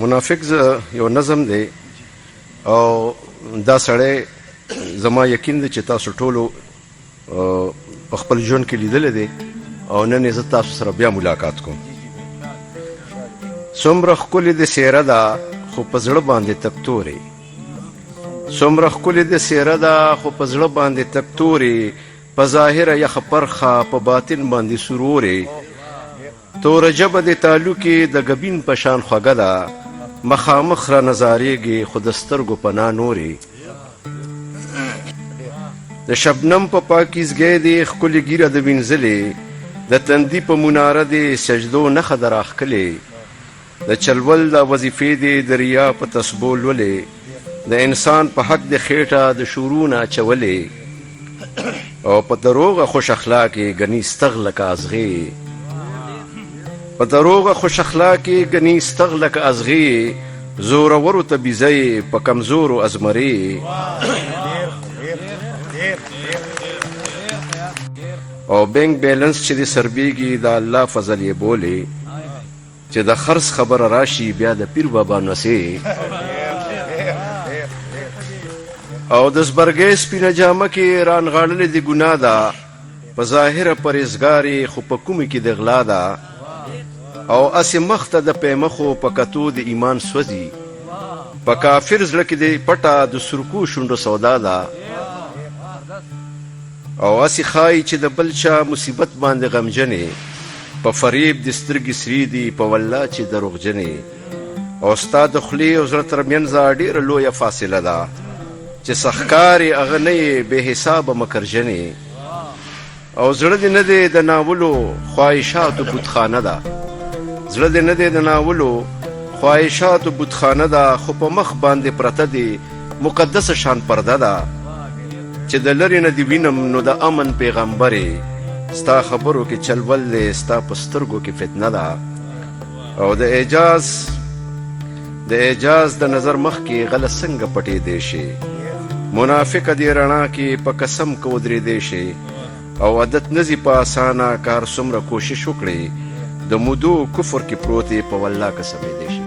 منافق یو نظم دی او دا سړی زما یقین دی چې تاسو ټولو په خپل ژوند کې لیدلی دی او نن زه تاسو سره بیا ملاقات کوم. څومره ښکلې د څېره ده خو په زړه باندې تک تورې، څومره ښکلې د څېره ده خو په زړه باندې تک تورې، په ظاهره یخه پرخه په باطن باندې سرورې، توره ژبه د تالو کې د ګبین په شان خوږه ده، مخامخ را نظارېږي خو د سترګو پناه نورې. د شبنم په پاکیزګۍ دې ښکلې ږیره د وینځلې، د تندي په مناره دې سجدو نښه ده راښکلې، د چلول د وظیفې دې د ریا په تسبو لولې، د انسان په حق د خېټه د شورونه اچولې، او په دروغه خوش اخلاقې ګني ستغلک ازغې، په دروغه خوش اخلاقې ګني ستغلک ازغې، زورورو ته بیزی په کمزورو ازمرې، او بینک بیلنس چې د سربیږي د الله فضل یې بولې، چې د خرڅ خبره راشي بیا د پیر بابا نسې، او د زبرګۍ سپینه جامه کې رانغاړلې د ګناه ده، په ظاهره پرهیزګارې خو په کومې کې د غلا ده، او اسې مخ ته د پیمخو په کتو د ایمان سوځي، په کافر زړه کې د پټه د سرکو شونډو سودا ده، او اسې ښایي چې د بل چا مصیبت باندې غمجنې، په فریب د سترګې سرې دي په والله چې دروغجنې، او ستا د خولې او زړه ترمنځه ډېره لویه فاصله ده، چې سخکارې هغه نه یې بې حسابه مکرجنې، او زړه دې نه دی د ناولو خواهشاتو بتخانه ده، زړه دې نه دی د ناولو خواهشاتو بتخانه ده، خو په مخ باندې پرته دی مقدسه شان پرده ده، چې د لرې نه دې وینم نو د امن پیغمبرې، ستا خبرو کې چلول دی ستا په سترګو کې فتنه ده، او د اعجاز د نظر مخ کې غله څنګه پټېدی شي، منافقه دې رڼا کې په قسم که ودرېدی شي، او عادت نځي په اسانه کار څومره کوشش وکړي، د مودو کفر کې پروت یې په والله قسمېدی شي.